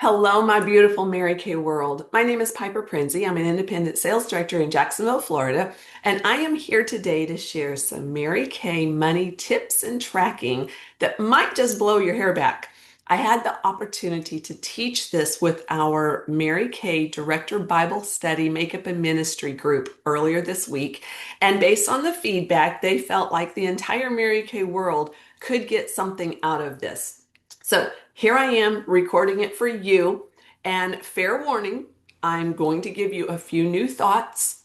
Hello, my beautiful Mary Kay world. My name is Piper Prinzi. I'm an independent sales director in Jacksonville, Florida, and I am here today to share some Mary Kay money tips and tracking that might just blow your hair back. I had the opportunity to teach this with our Mary Kay Director Bible Study Makeup and Ministry group earlier this week, and based on the feedback, they felt like the entire Mary Kay world could get something out of this. So here I am recording it for you. And fair warning, I'm going to give you a few new thoughts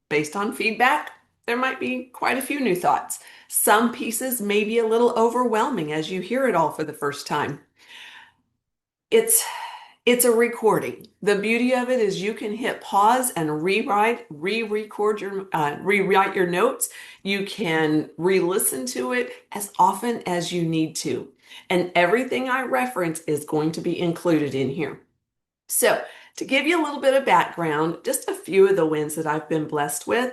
based on feedback. There might be quite a few new thoughts. Some pieces may be a little overwhelming as you hear it all for the first time. It's it's a recording. The beauty of it is you can hit pause and rewrite your notes. You can re-listen to it as often as you need to. And everything I reference is going to be included in here. So, to give you a little bit of background, just a few of the wins that I've been blessed with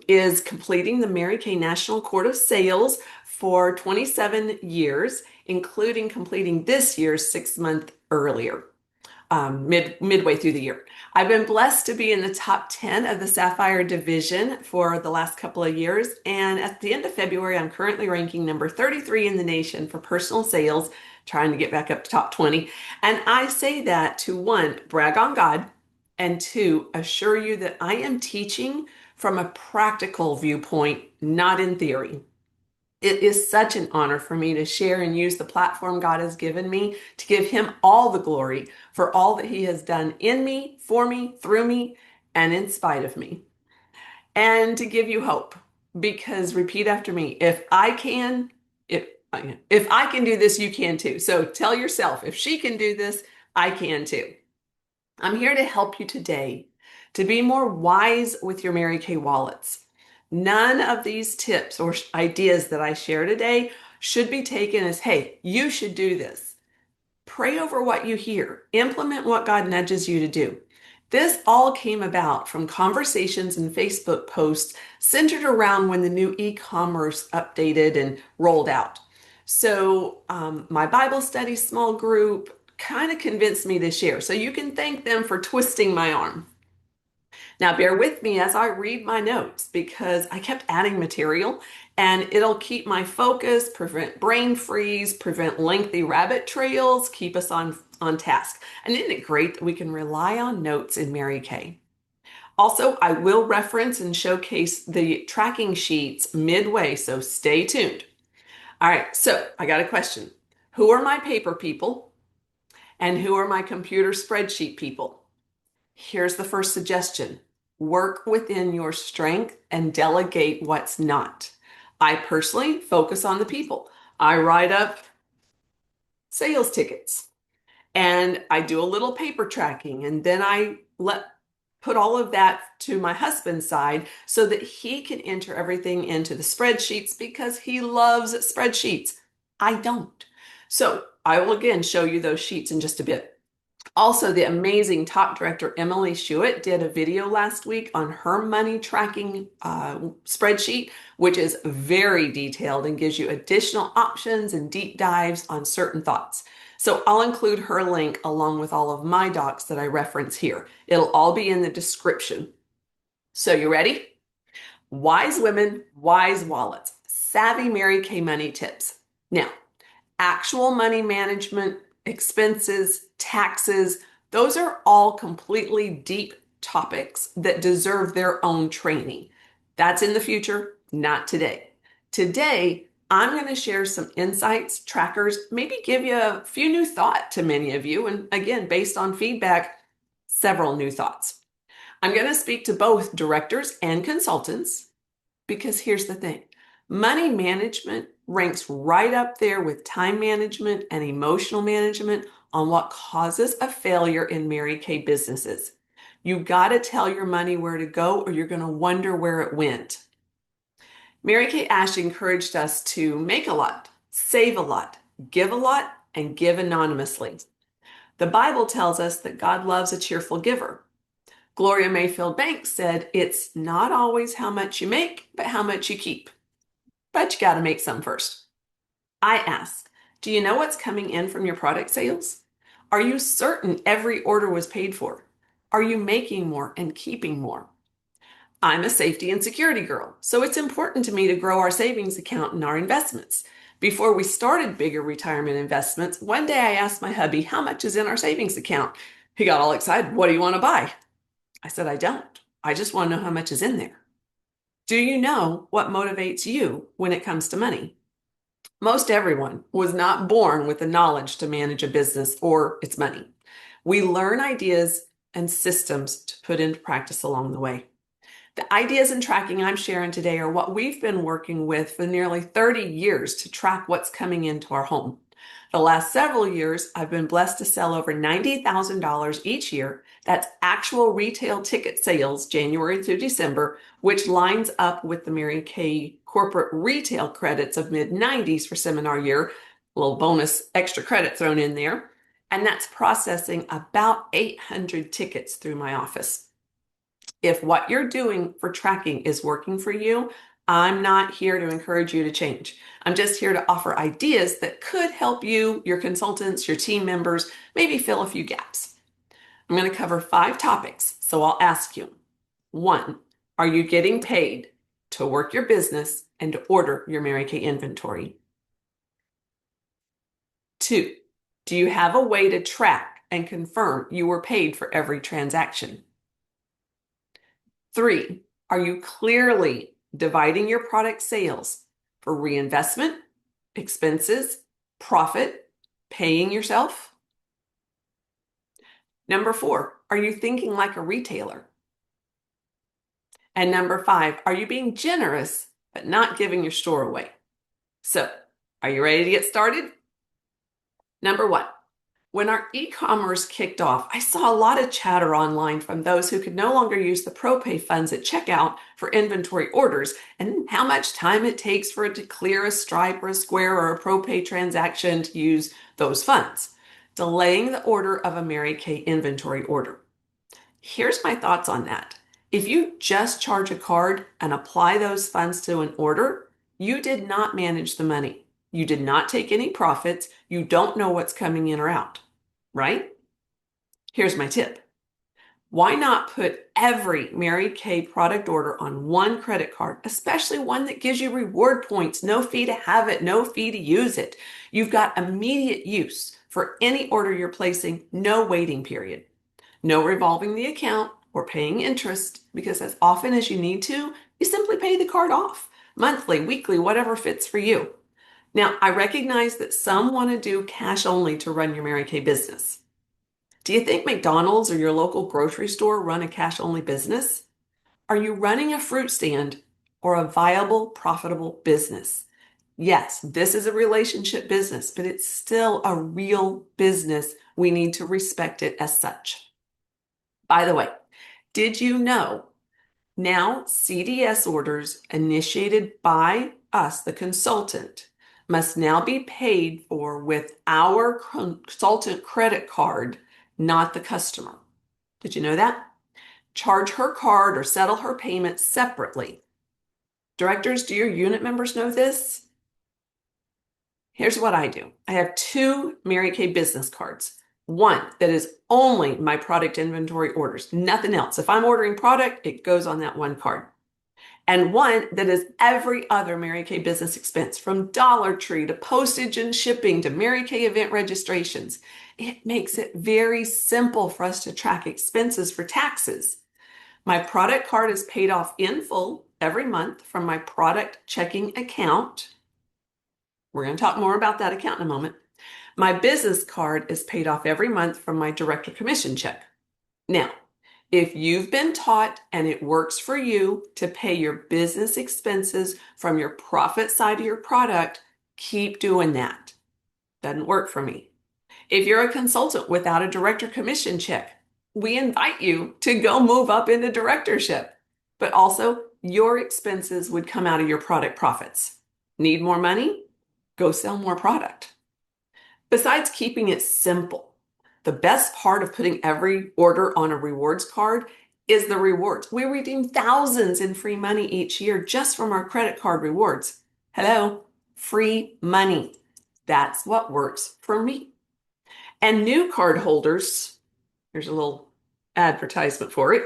is completing the Mary Kay National Court of Sales for 27 years, including completing this year's 6 month earlier, midway through the year. I've been blessed to be in the top 10 of the Sapphire division for the last couple of years. And at the end of February, I'm currently ranking number 33 in the nation for personal sales, trying to get back up to top 20. And I say that to one, brag on God, and two, assure you that I am teaching from a practical viewpoint, not in theory. It is such an honor for me to share and use the platform God has given me to give Him all the glory for all that He has done in me, for me, through me, and in spite of me. And to give you hope, because repeat after me, if I can, if I can do this, you can too. So tell yourself, if she can do this, I can too. I'm here to help you today to be more wise with your Mary Kay wallets. None of these tips or ideas that I share today should be taken as, hey, you should do this. Pray over what you hear, implement what God nudges you to do. This all came about from conversations and Facebook posts centered around when the new e-commerce updated and rolled out. So, my Bible study small group kind of convinced me to share. So, you can thank them for twisting my arm. Now, bear with me as I read my notes because I kept adding material and it'll keep my focus, prevent brain freeze, prevent lengthy rabbit trails, keep us on task. And isn't it great that we can rely on notes in Mary Kay? Also, I will reference and showcase the tracking sheets midway, so stay tuned. All right, so I got a question. Who are my paper people and who are my computer spreadsheet people? Here's the first suggestion. Work within your strength and delegate what's not. I personally focus on the people. I write up sales tickets and I do a little paper tracking and then I put all of that to my husband's side so that he can enter everything into the spreadsheets because he loves spreadsheets. I don't. So I will again show you those sheets in just a bit. Also, the amazing top director Emily Schuette did a video last week on her money tracking spreadsheet, which is very detailed and gives you additional options and deep dives on certain thoughts. So I'll include her link along with all of my docs that I reference here. It'll all be in the description. So you ready? Wise women, wise wallets, savvy Mary Kay money tips. Now, actual money management, expenses, taxes, those are all completely deep topics that deserve their own training. That's in the future, not today. Today, I'm going to share some insights, trackers, maybe give you a few new thought to many of you. And again, based on feedback, several new thoughts. I'm going to speak to both directors and consultants because here's the thing. Money management ranks right up there with time management and emotional management on what causes a failure in Mary Kay businesses. You got to tell your money where to go or you're going to wonder where it went. Mary Kay Ash encouraged us to make a lot, save a lot, and give anonymously. The Bible tells us that God loves a cheerful giver. Gloria Mayfield Banks said, it's not always how much you make, but how much you keep. But you got to make some first. I ask, do you know what's coming in from your product sales? Are you certain every order was paid for? Are you making more and keeping more? I'm a safety and security girl, so it's important to me to grow our savings account and our investments. Before we started bigger retirement investments, one day I asked my hubby how much is in our savings account. He got all excited. What do you want to buy? I said, I don't. I just want to know how much is in there. Do you know what motivates you when it comes to money? Most everyone was not born with the knowledge to manage a business or its money. We learn ideas and systems to put into practice along the way. The ideas and tracking I'm sharing today are what we've been working with for nearly 30 years to track what's coming into our home. The last several years, I've been blessed to sell over $90,000 each year. That's actual retail ticket sales, January through December, which lines up with the Mary Kay corporate retail credits of mid-90s for seminar year. A little bonus extra credit thrown in there. And that's processing about 800 tickets through my office. If what you're doing for tracking is working for you, I'm not here to encourage you to change. I'm just here to offer ideas that could help you, your consultants, your team members, maybe fill a few gaps. I'm going to cover 5 topics, so I'll ask you. 1, are you getting paid to work your business and to order your Mary Kay inventory? 2, do you have a way to track and confirm you were paid for every transaction? 3, are you clearly dividing your product sales for reinvestment, expenses, profit, paying yourself? Number 4, are you thinking like a retailer? And number 5, are you being generous but not giving your store away? So, are you ready to get started? Number 1, when our e-commerce kicked off, I saw a lot of chatter online from those who could no longer use the ProPay funds at checkout for inventory orders and how much time it takes for it to clear a Stripe or a Square or a ProPay transaction to use those funds, delaying the order of a Mary Kay inventory order. Here's my thoughts on that. If you just charge a card and apply those funds to an order, you did not manage the money. You did not take any profits. You don't know what's coming in or out, right? Here's my tip. Why not put every Mary Kay product order on one credit card, especially one that gives you reward points, no fee to have it, no fee to use it. You've got immediate use for any order you're placing, no waiting period. No revolving the account or paying interest, because as often as you need to, you simply pay the card off, monthly, weekly, whatever fits for you. Now, I recognize that some want to do cash only to run your Mary Kay business. Do you think McDonald's or your local grocery store run a cash only business? Are you running a fruit stand or a viable, profitable business? Yes, this is a relationship business, but it's still a real business. We need to respect it as such. By the way, did you know now CDS orders initiated by us, the consultant, must now be paid for with our consultant credit card, not the customer? Did you know that? Charge her card or settle her payment separately. Directors, do your unit members know this? Here's what I do. I have 2 Mary Kay business cards. One that is only my product inventory orders, nothing else. If I'm ordering product, it goes on that one card. And one that is every other Mary Kay business expense, from Dollar Tree to postage and shipping to Mary Kay event registrations. It makes it very simple for us to track expenses for taxes. My product card is paid off in full every month from my product checking account. We're going to talk more about that account in a moment. My business card is paid off every month from my director commission check. Now, if you've been taught and it works for you to pay your business expenses from your profit side of your product, keep doing that. Doesn't work for me. If you're a consultant without a director commission check, we invite you to go move up into directorship. But also, your expenses would come out of your product profits. Need more money? Go sell more product. Besides keeping it simple, the best part of putting every order on a rewards card is the rewards. We redeem thousands in free money each year just from our credit card rewards. Hello, free money. That's what works for me. And new card holders, here's a little advertisement for it.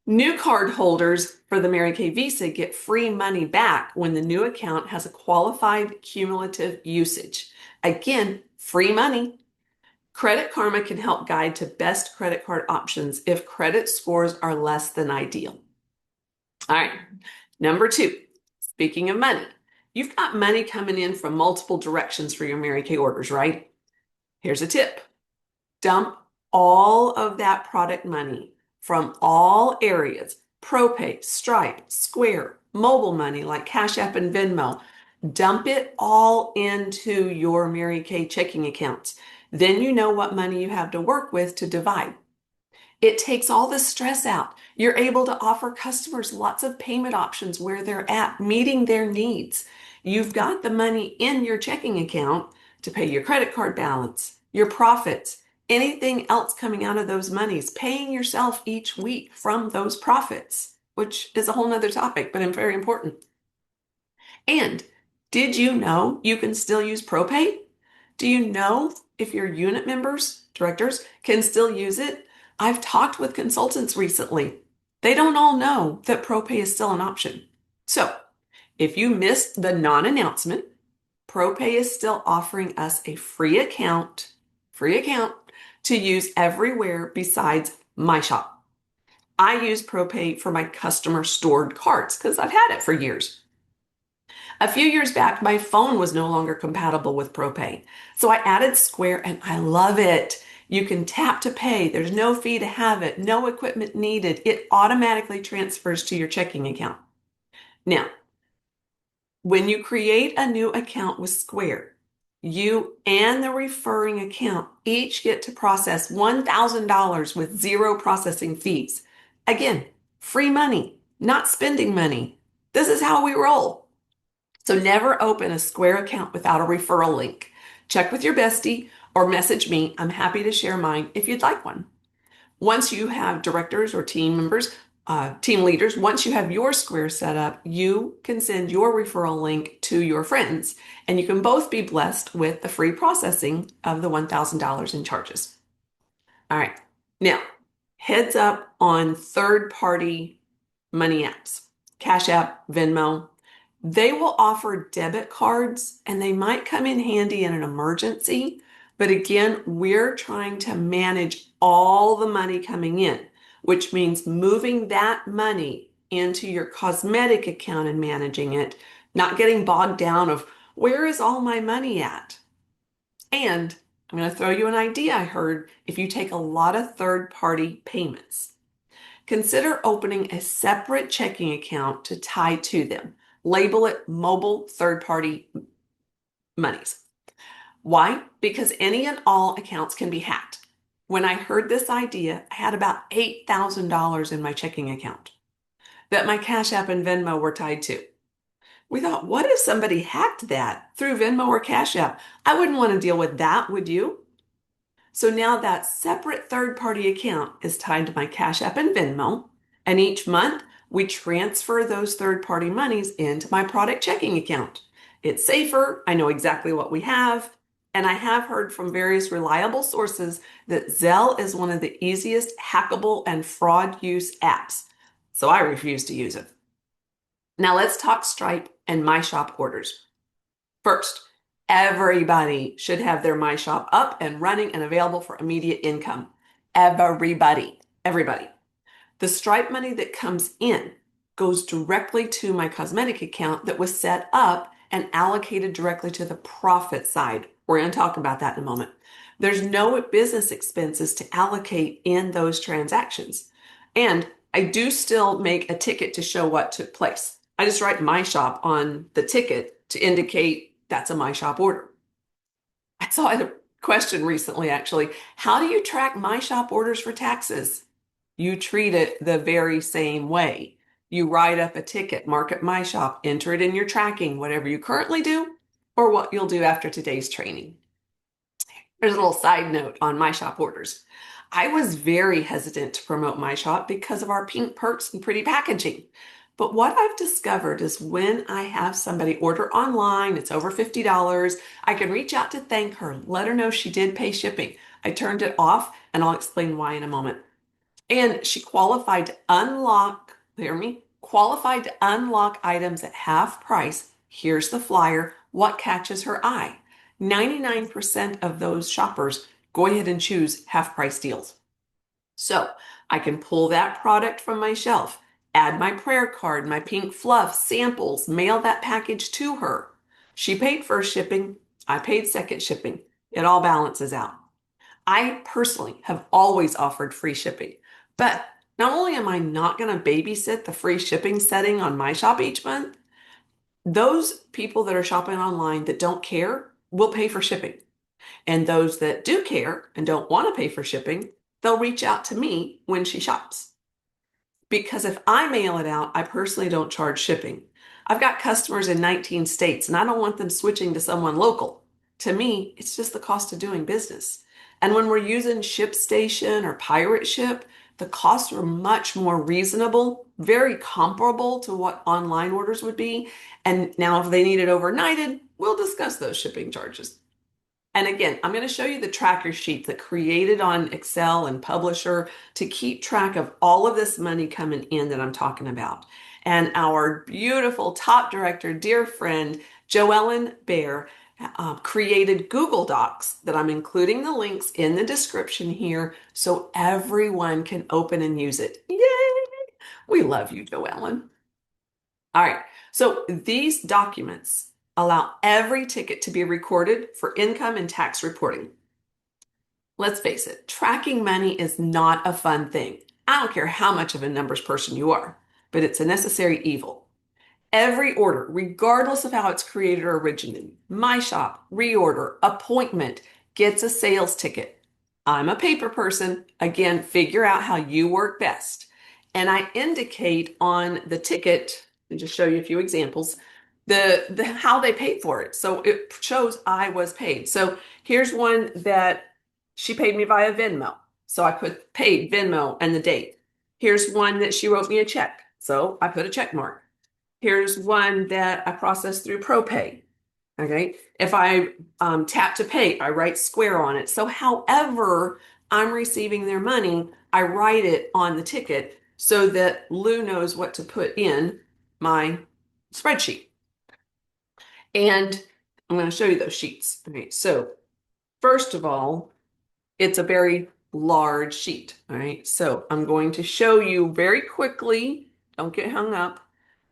New card holders for the Mary Kay Visa get free money back when the new account has a qualified cumulative usage. Again, free money. Credit Karma can help guide to best credit card options if credit scores are less than ideal. All right, number two, speaking of money, you've got money coming in from multiple directions for your Mary Kay orders, right? Here's a tip. Dump all of that product money from all areas, ProPay, Stripe, Square, mobile money like Cash App and Venmo. Dump it all into your Mary Kay checking accounts. Then you know what money you have to work with to divide. It takes all the stress out. You're able to offer customers lots of payment options where they're at, meeting their needs. You've got the money in your checking account to pay your credit card balance, your profits, anything else coming out of those monies, paying yourself each week from those profits, which is a whole nother topic, but very important. And did you know you can still use ProPay? Do you know if your unit members, directors, can still use it? I've talked with consultants recently. They don't all know that ProPay is still an option. So, if you missed the non-announcement, ProPay is still offering us a free account to use everywhere besides my shop. I use ProPay for my customer stored cards because I've had it for years. A few years back, my phone was no longer compatible with ProPay. So I added Square and I love it. You can tap to pay. There's no fee to have it, no equipment needed. It automatically transfers to your checking account. Now, when you create a new account with Square, you and the referring account each get to process $1,000 with zero processing fees. Again, free money, not spending money. This is how we roll. So never open a Square account without a referral link. Check with your bestie or message me. I'm happy to share mine if you'd like one. Once you have directors or team members, team leaders, once you have your Square set up, you can send your referral link to your friends, and you can both be blessed with the free processing of the $1,000 in charges. All right. Now, heads up on third-party money apps, Cash App, Venmo. They will offer debit cards and they might come in handy in an emergency. But again, we're trying to manage all the money coming in, which means moving that money into your cosmetic account and managing it, not getting bogged down of where is all my money at? And I'm going to throw you an idea I heard if you take a lot of third-party payments. Consider opening a separate checking account to tie to them. Label it mobile third-party monies. Why? Because any and all accounts can be hacked. When I heard this idea, I had about $8,000 in my checking account that my Cash App and Venmo were tied to. We thought, what if somebody hacked that through Venmo or Cash App? I wouldn't want to deal with that, would you? So now that separate third-party account is tied to my Cash App and Venmo, and each month we transfer those third-party monies into my product checking account. It's safer, I know exactly what we have, and I have heard from various reliable sources that Zelle is one of the easiest hackable and fraud use apps, so I refuse to use it. Now let's talk Stripe and My Shop orders. First, everybody should have their My Shop up and running and available for immediate income. Everybody. The Stripe money that comes in goes directly to my cosmetic account that was set up and allocated directly to the profit side. We're going to talk about that in a moment. There's no business expenses to allocate in those transactions. And I do still make a ticket to show what took place. I just write My Shop on the ticket to indicate that's a My Shop order. I saw a question recently, actually. How do you track My Shop orders for taxes? You treat it the very same way. You write up a ticket, mark it My Shop, enter it in your tracking, whatever you currently do, or what you'll do after today's training. There's a little side note on My Shop orders. I was very hesitant to promote My Shop because of our pink perks and pretty packaging. But what I've discovered is when I have somebody order online, it's over $50, I can reach out to thank her, let her know she did pay shipping. I turned it off, and I'll explain why in a moment. And she qualified to unlock, hear me, qualified to unlock items at half price. Here's the flyer. What catches her eye? 99% of those shoppers go ahead and choose half price deals. So I can pull that product from my shelf, add my prayer card, my pink fluff, samples, mail that package to her. She paid first shipping, I paid second shipping. It all balances out. I personally have always offered free shipping, but not only am I not going to babysit the free shipping setting on my shop each month, those people that are shopping online that don't care will pay for shipping. And those that do care and don't want to pay for shipping, they'll reach out to me when she shops. Because if I mail it out, I personally don't charge shipping. I've got customers in 19 states and I don't want them switching to someone local. To me, it's just the cost of doing business. And when we're using ShipStation or Pirate Ship, the costs are much more reasonable, very comparable to what online orders would be. And now, if they need it overnighted, we'll discuss those shipping charges. And again, I'm going to show you the tracker sheet that created on Excel and Publisher to keep track of all of this money coming in that I'm talking about. And our beautiful top director, dear friend, Joellen Bear, created Google Docs that I'm including the links in the description here so everyone can open and use it. Yay! We love you, Joellen. All right, so these documents allow every ticket to be recorded for income and tax reporting. Let's face it, tracking money is not a fun thing. I don't care how much of a numbers person you are, but it's a necessary evil. Every order, regardless of how it's created or originated, my shop, reorder, appointment, gets a sales ticket. I'm a paper person. Again, figure out how you work best. And I indicate on the ticket, and just show you a few examples, the how they paid for it. So it shows I was paid. So here's one that she paid me via Venmo. So I put paid Venmo and the date. Here's one that she wrote me a check. So I put a check mark. Here's one that I processed through ProPay. Okay. If I tap to pay, I write Square on it. So however I'm receiving their money, I write it on the ticket so that Lou knows what to put in my spreadsheet. And I'm going to show you those sheets. Okay. So first of all, it's a very large sheet. All right. So I'm going to show you very quickly. Don't get hung up.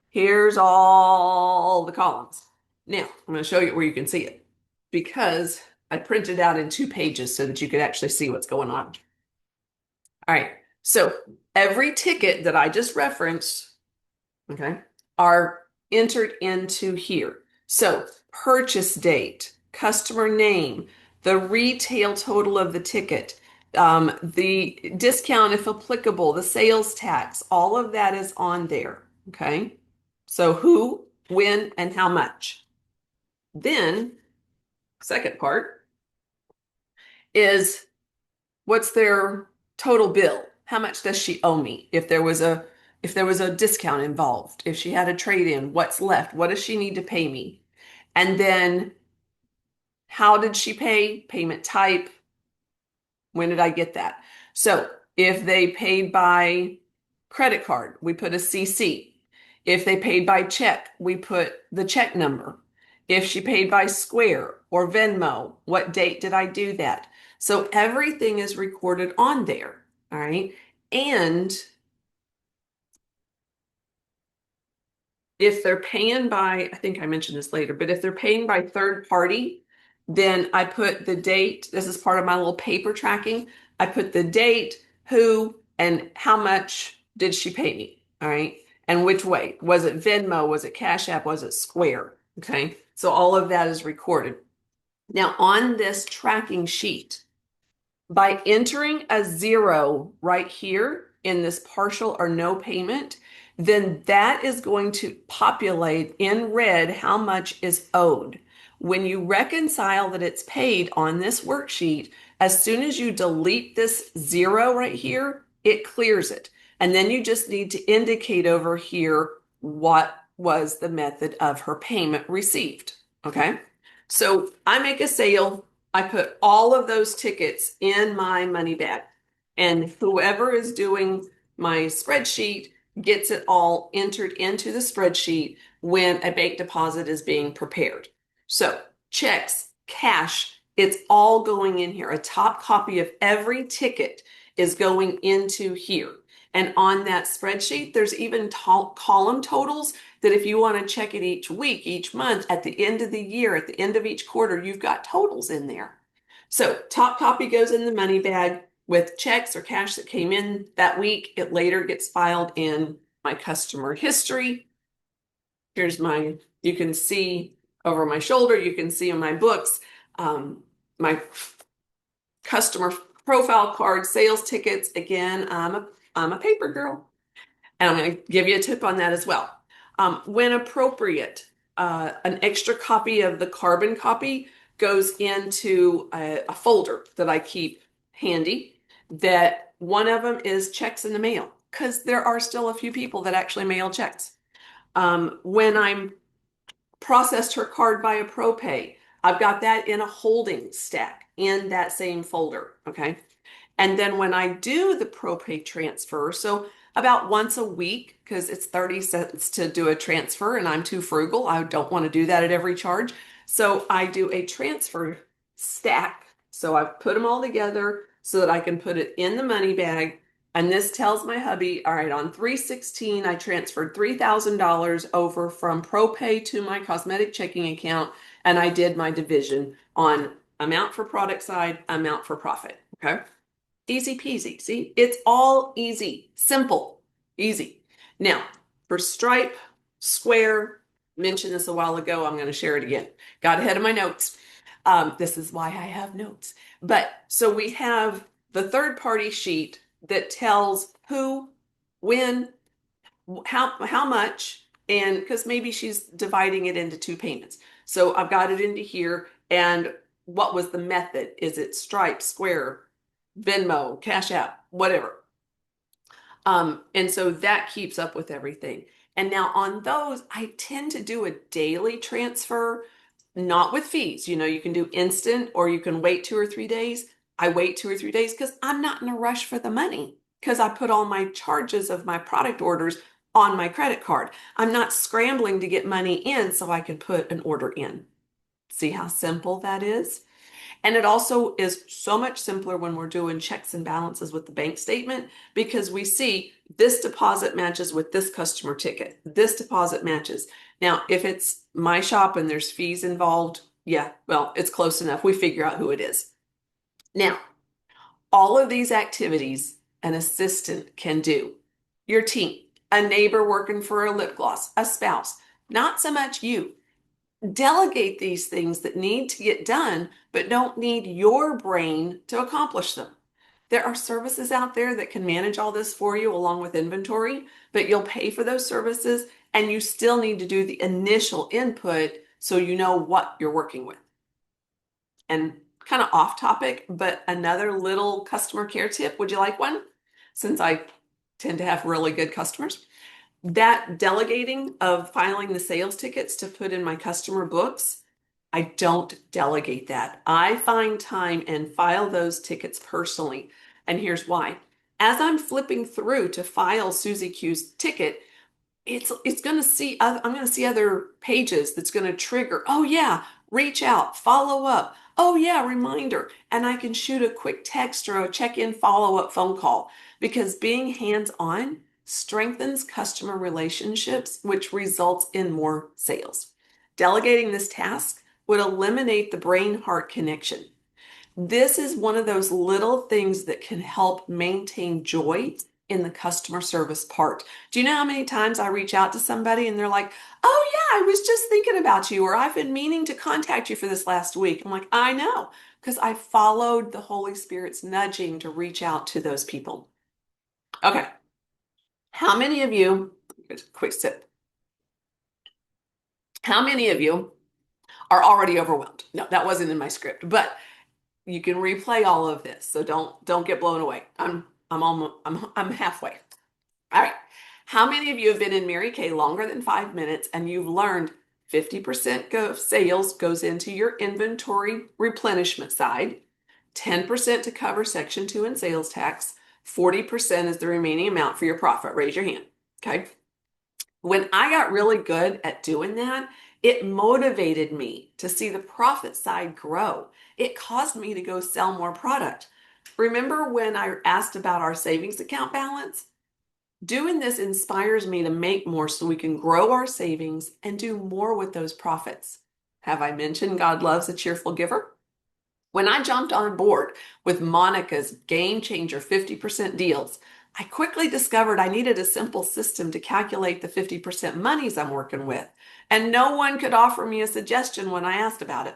Here's all the columns. Now, I'm going to show you where you can see it because I printed out in 2 pages so that you could actually see what's going on. All right, so every ticket that I just referenced, okay, are entered into here. So purchase date, customer name, the retail total of the ticket, the discount if applicable, the sales tax, all of that is on there, okay? So who, when, and how much. Then, second part is what's their total bill? How much does she owe me? If there was a discount involved, if she had a trade-in, what's left? What does she need to pay me? And then how did she pay? Payment type. When did I get that? So if they paid by credit card, we put a CC. If they paid by check, we put the check number. If she paid by Square or Venmo, what date did I do that? So everything is recorded on there. All right. And if they're paying by, I think I mentioned this later, but if they're paying by third party, then I put the date. This is part of my little paper tracking. I put the date, who, and how much did she pay me? All right. And which way? Was it Venmo? Was it Cash App? Was it Square? Okay. So all of that is recorded. Now on this tracking sheet, by entering a 0 right here in this partial or no payment, then that is going to populate in red how much is owed. When you reconcile that it's paid on this worksheet, as soon as you delete this 0 right here, it clears it. And then you just need to indicate over here what was the method of her payment received. Okay. So I make a sale. I put all of those tickets in my money bag, and whoever is doing my spreadsheet gets it all entered into the spreadsheet when a bank deposit is being prepared. So checks, cash, it's all going in here. A top copy of every ticket is going into here. And on that spreadsheet, there's even column totals that if you want to check it each week, each month, at the end of the year, at the end of each quarter, you've got totals in there. So top copy goes in the money bag with checks or cash that came in that week. It later gets filed in my customer history. Here's you can see over my shoulder, you can see in my books, my customer profile card, sales tickets. Again, I'm a paper girl. And I'm going to give you a tip on that as well. When appropriate, an extra copy of the carbon copy goes into a folder that I keep handy. That one of them is checks in the mail, because there are still a few people that actually mail checks. When I'm processed her card via ProPay, I've got that in a holding stack in that same folder. Okay. And then when I do the ProPay transfer, so about once a week, because it's 30 cents to do a transfer and I'm too frugal, I don't want to do that at every charge. So I do a transfer stack. So I've put them all together so that I can put it in the money bag. And this tells my hubby, all right, on 3/16, I transferred $3,000 over from ProPay to my cosmetic checking account, and I did my division on amount for product side, amount for profit. Okay. Easy peasy. See, it's all easy, simple, easy. Now, for Stripe, Square, mentioned this a while ago. I'm going to share it again. Got ahead of my notes. This is why I have notes. But so we have the third party sheet that tells who, when, how much, and because maybe she's dividing it into two payments. So I've got it into here. And what was the method? Is it Stripe, Square, Venmo, Cash App, whatever. And so that keeps up with everything. And now on those, I tend to do a daily transfer, not with fees. You can do instant or you can wait 2 or 3 days. I wait 2 or 3 days because I'm not in a rush for the money, because I put all my charges of my product orders on my credit card. I'm not scrambling to get money in so I can put an order in. See how simple that is? And it also is so much simpler when we're doing checks and balances with the bank statement, because we see this deposit matches with this customer ticket. This deposit matches. Now, if it's my shop and there's fees involved, yeah, well, it's close enough. We figure out who it is. Now, all of these activities an assistant can do. Your team, a neighbor working for a lip gloss, a spouse, not so much you. Delegate these things that need to get done, but don't need your brain to accomplish them. There are services out there that can manage all this for you along with inventory, but you'll pay for those services and you still need to do the initial input so you know what you're working with. And kind of off topic, but another little customer care tip. Would you like one? Since I tend to have really good customers. That delegating of filing the sales tickets to put in my customer books, I don't delegate that. I find time and file those tickets personally. And here's why. As I'm flipping through to file Susie Q's ticket, it's going to see I'm going to see other pages that's going to trigger, oh yeah, reach out, follow up. Oh yeah, reminder. And I can shoot a quick text or a check-in follow-up phone call, because being hands-on strengthens customer relationships, which results in more sales. Delegating this task would eliminate the brain-heart connection. This is one of those little things that can help maintain joy in the customer service part. Do you know how many times I reach out to somebody and they're like, oh yeah, I was just thinking about you, or I've been meaning to contact you for this last week. I'm like, I know, because I followed the Holy Spirit's nudging to reach out to those people. Okay. How many of you, quick sip, how many of you are already overwhelmed? No, that wasn't in my script, but you can replay all of this. So don't get blown away. I'm almost I'm halfway. All right. How many of you have been in Mary Kay longer than 5 minutes and you've learned 50% of sales goes into your inventory replenishment side, 10% to cover Section 2 and sales tax, 40% is the remaining amount for your profit? Raise your hand. Okay. When I got really good at doing that, it motivated me to see the profit side grow. It caused me to go sell more product. Remember when I asked about our savings account balance? Doing this inspires me to make more so we can grow our savings and do more with those profits. Have I mentioned God loves a cheerful giver? When I jumped on board with Monica's Game Changer 50% deals, I quickly discovered I needed a simple system to calculate the 50% monies I'm working with, and no one could offer me a suggestion when I asked about it.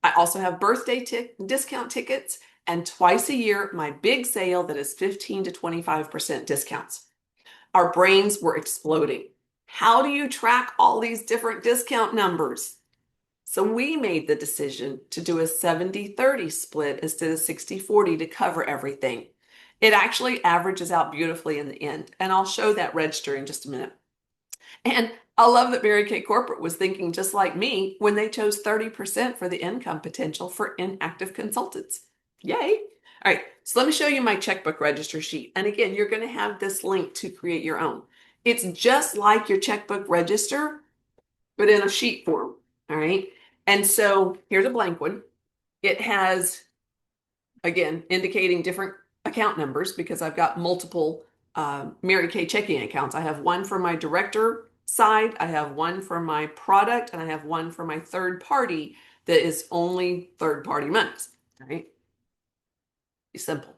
I also have birthday discount tickets and twice a year my big sale that is 15 to 25% discounts. Our brains were exploding. How do you track all these different discount numbers? So we made the decision to do a 70-30 split instead of 60-40 to cover everything. It actually averages out beautifully in the end, and I'll show that register in just a minute. And I love that Mary Kay Corporate was thinking just like me when they chose 30% for the income potential for inactive consultants. Yay! All right, so let me show you my checkbook register sheet. And again, you're going to have this link to create your own. It's just like your checkbook register, but in a sheet form. All right. And so here's a blank one. It has, again, indicating different account numbers because I've got multiple Mary Kay checking accounts. I have one for my director side, I have one for my product, and I have one for my third party that is only third party monies. All right. Be simple.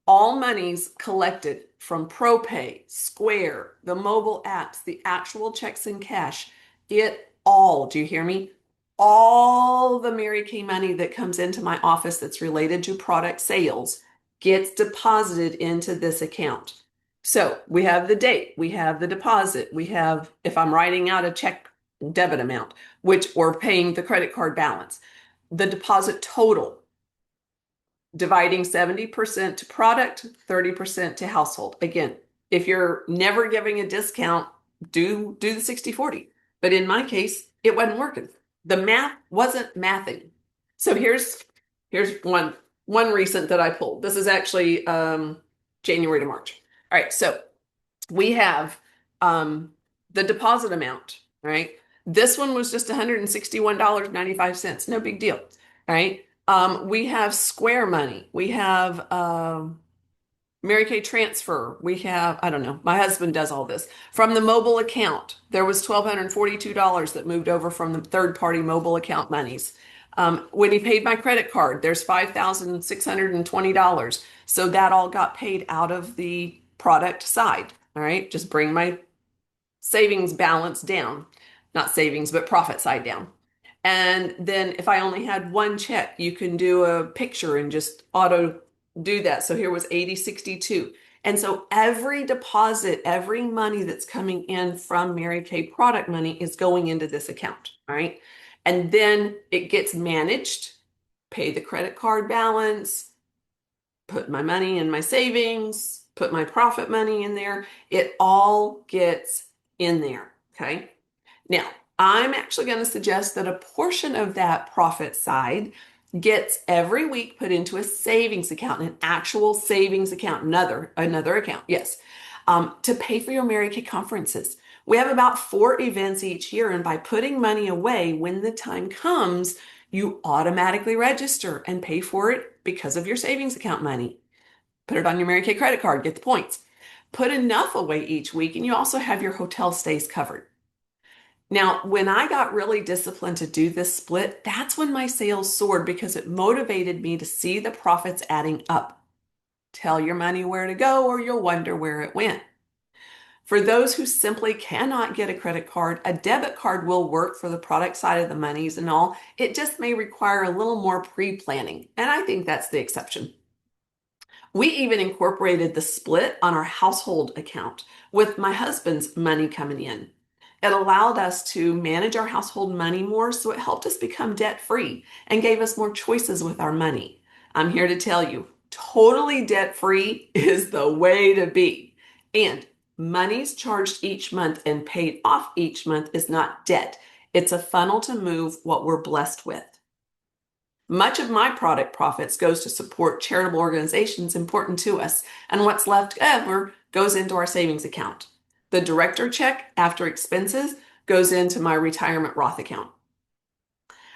All monies collected from ProPay, Square, the mobile apps, the actual checks in cash, it all, do you hear me? All the Mary Kay money that comes into my office that's related to product sales gets deposited into this account. So we have the date, we have the deposit, we have, if I'm writing out a check debit amount, which or paying the credit card balance, the deposit total, dividing 70% to product, 30% to household. Again, if you're never giving a discount, do the 60-40. But in my case, it wasn't working. The math wasn't mathing. So here's one recent that I pulled. This is actually January to March. All right, so we have the deposit amount, right? This one was just $161.95. No big deal, right? We have Square Money. We have Mary Kay Transfer. We have, I don't know, my husband does all this. From the mobile account, there was $1,242 that moved over from the third-party mobile account monies. When he paid my credit card, there's $5,620. So that all got paid out of the product side. All right, just bring my savings balance down. Not savings, but profit side down. And then if I only had one check, you can do a picture and just auto do that. So here was 8062. And so every deposit, every money that's coming in from Mary Kay product money is going into this account. All right. And then it gets managed, pay the credit card balance, put my money in my savings, put my profit money in there. It all gets in there. Okay. Now, I'm actually going to suggest that a portion of that profit side gets every week put into a savings account, an actual savings account, another account, yes, to pay for your Mary Kay conferences. We have about 4 events each year, and by putting money away when the time comes, you automatically register and pay for it because of your savings account money. Put it on your Mary Kay credit card, get the points. Put enough away each week, and you also have your hotel stays covered. Now, when I got really disciplined to do this split, that's when my sales soared because it motivated me to see the profits adding up. Tell your money where to go or you'll wonder where it went. For those who simply cannot get a credit card, a debit card will work for the product side of the monies and all. It just may require a little more pre-planning, and I think that's the exception. We even incorporated the split on our household account with my husband's money coming in. It allowed us to manage our household money more, so it helped us become debt-free and gave us more choices with our money. I'm here to tell you, totally debt-free is the way to be. And Monies charged each month and paid off each month is not debt. It's a funnel to move what we're blessed with. Much of my product profits goes to support charitable organizations important to us, and what's left over goes into our savings account. The director check after expenses goes into my retirement Roth account.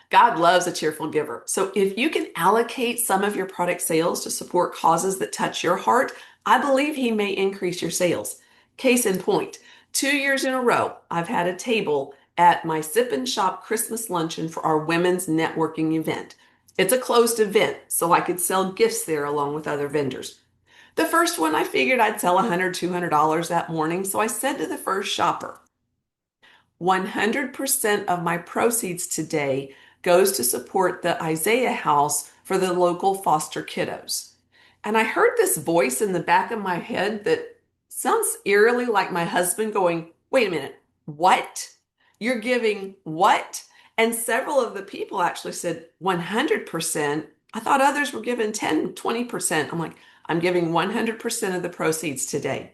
God loves a cheerful giver. So if you can allocate some of your product sales to support causes that touch your heart, I believe He may increase your sales. Case in point, 2 years in a row, I've had a table at my Sip and Shop Christmas luncheon for our women's networking event. It's a closed event, so I could sell gifts there along with other vendors. The first one, I figured I'd sell $100, $200 that morning, so I said to the first shopper, 100% of my proceeds today goes to support the Isaiah House for the local foster kiddos. And I heard this voice in the back of my head that sounds eerily like my husband going, wait a minute, what? You're giving what? And several of the people actually said 100%. I thought others were giving 10, 20%. I'm like, I'm giving 100% of the proceeds today.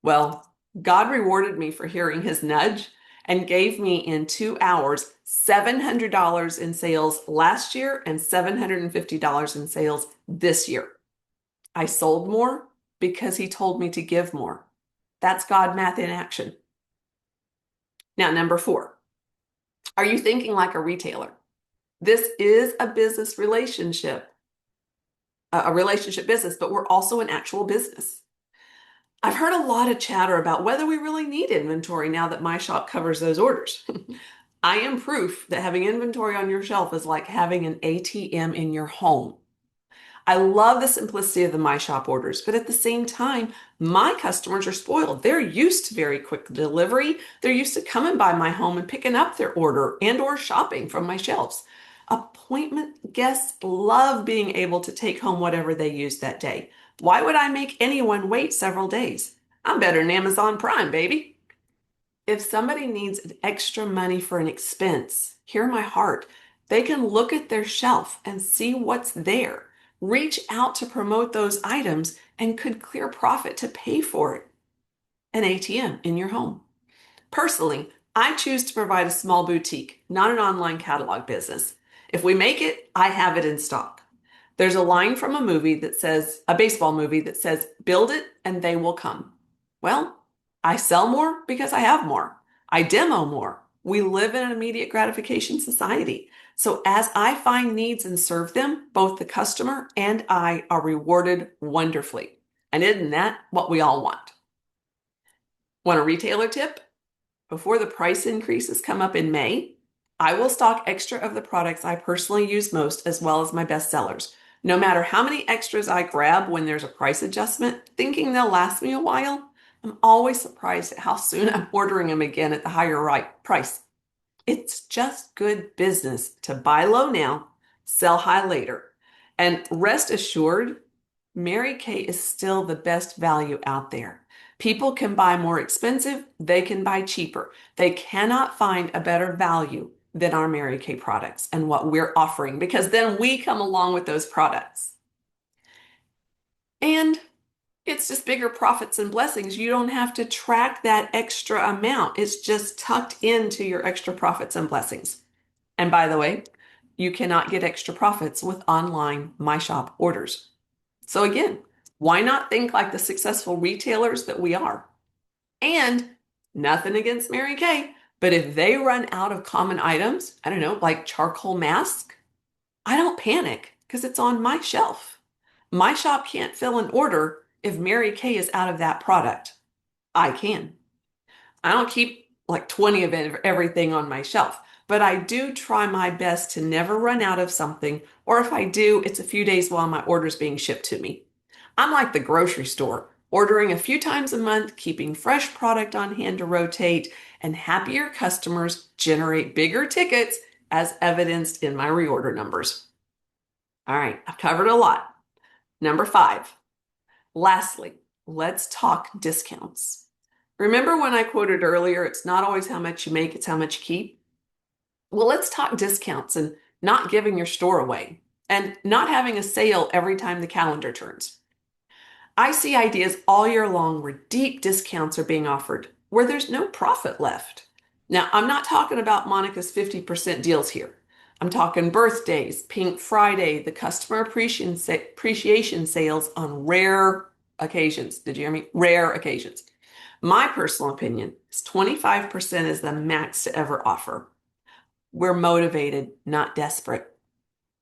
Well, God rewarded me for hearing His nudge and gave me in 2 hours $700 in sales last year and $750 in sales this year. I sold more because He told me to give more. That's God math in action. Now, number 4, are you thinking like a retailer? This is a business relationship, a relationship business, but we're also an actual business. I've heard a lot of chatter about whether we really need inventory now that my shop covers those orders. I am proof that having inventory on your shelf is like having an ATM in your home. I love the simplicity of the My Shop orders, but at the same time, my customers are spoiled. They're used to very quick delivery. They're used to coming by my home and picking up their order and or shopping from my shelves. Appointment guests love being able to take home whatever they use that day. Why would I make anyone wait several days? I'm better than Amazon Prime, baby. If somebody needs extra money for an expense, hear my heart. They can look at their shelf and see what's there. Reach out to promote those items and could clear profit to pay for it. An ATM in your home. Personally, I choose to provide a small boutique, not an online catalog business. If we make it, I have it in stock. There's a line from a movie that says, a baseball movie that says, build it and they will come. Well, I sell more because I have more. I demo more. We live in an immediate gratification society. So as I find needs and serve them, both the customer and I are rewarded wonderfully. And isn't that what we all want? Want a retailer tip? Before the price increases come up in May, I will stock extra of the products I personally use most as well as my best sellers. No matter how many extras I grab when there's a price adjustment, thinking they'll last me a while, I'm always surprised at how soon I'm ordering them again at the higher price. It's just good business to buy low now, sell high later. And rest assured, Mary Kay is still the best value out there. People can buy more expensive, they can buy cheaper. They cannot find a better value than our Mary Kay products and what we're offering, because then we come along with those products. And it's just bigger profits and blessings. You don't have to track that extra amount. It's just tucked into your extra profits and blessings. And by the way, you cannot get extra profits with online My Shop orders. So again, why not think like the successful retailers that we are? And nothing against Mary Kay, but if they run out of common items, I don't know, like charcoal mask, I don't panic because it's on my shelf. My shop can't fill an order if Mary Kay is out of that product. I can. I don't keep like 20 of everything on my shelf, but I do try my best to never run out of something, or if I do, it's a few days while my order's being shipped to me. I'm like the grocery store, ordering a few times a month, keeping fresh product on hand to rotate, and happier customers generate bigger tickets as evidenced in my reorder numbers. All right, I've covered a lot. Number 5. Lastly, let's talk discounts. Remember when I quoted earlier, it's not always how much you make, it's how much you keep? Well, let's talk discounts and not giving your store away and not having a sale every time the calendar turns. I see ideas all year long where deep discounts are being offered, where there's no profit left. Now, I'm not talking about Monica's 50% deals here. I'm talking birthdays, Pink Friday, the customer appreciation sales on rare occasions. Did you hear me? Rare occasions. My personal opinion is 25% is the max to ever offer. We're motivated, not desperate.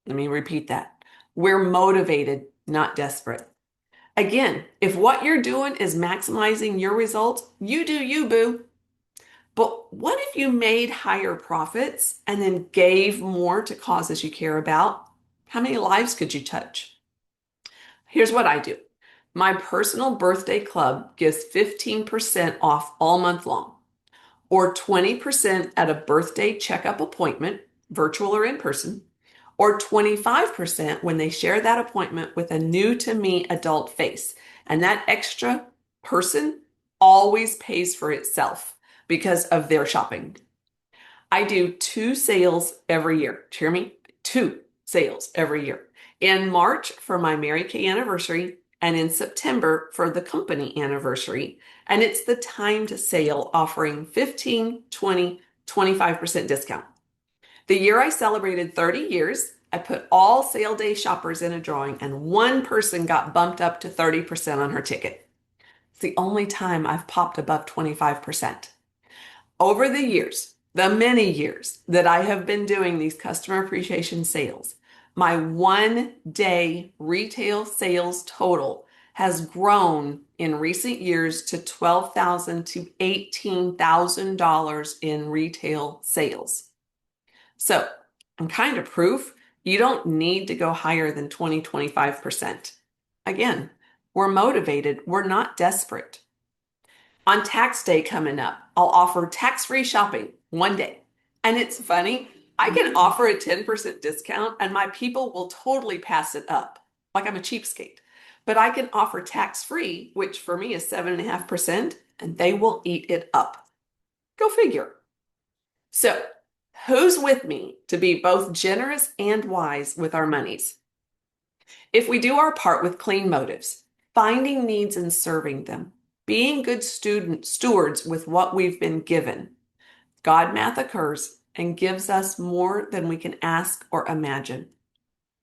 Let me repeat that. We're motivated, not desperate. Again, if what you're doing is maximizing your results, you do you, boo. But what if you made higher profits and then gave more to causes you care about? How many lives could you touch? Here's what I do. My personal birthday club gives 15% off all month long, or 20% at a birthday checkup appointment, virtual or in person, or 25% when they share that appointment with a new to me adult face. And that extra person always pays for itself because of their shopping. I do two sales every year. Hear me? Two sales every year. In March for my Mary Kay anniversary and in September for the company anniversary. And it's the timed sale offering 15, 20, 25% discount. The year I celebrated 30 years, I put all sale day shoppers in a drawing and one person got bumped up to 30% on her ticket. It's the only time I've popped above 25%. Over the years, the many years that I have been doing these customer appreciation sales, my 1 day retail sales total has grown in recent years to $12,000 to $18,000 in retail sales. So I'm kind of proof you don't need to go higher than 20, 25%. Again, we're motivated. We're not desperate. On tax day coming up, I'll offer tax-free shopping 1 day. And it's funny, I can offer a 10% discount and my people will totally pass it up, like I'm a cheapskate. But I can offer tax-free, which for me is 7.5%, and they will eat it up. Go figure. So, who's with me to be both generous and wise with our monies? If we do our part with clean motives, finding needs and serving them, being good stewards with what we've been given, God math occurs and gives us more than we can ask or imagine.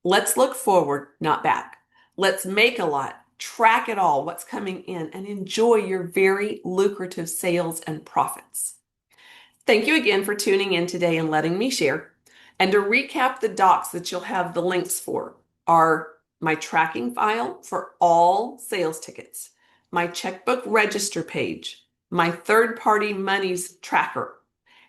Let's look forward, not back. Let's make a lot, track it all, what's coming in, and enjoy your very lucrative sales and profits. Thank you again for tuning in today and letting me share. And to recap, the docs that you'll have the links for are my tracking file for all sales tickets, my checkbook register page, my third-party monies tracker,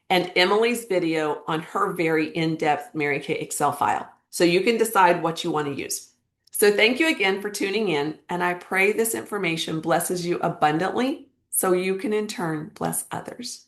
and Emily's video on her very in-depth Mary Kay Excel file. So you can decide what you want to use. So thank you again for tuning in, and I pray this information blesses you abundantly so you can in turn bless others.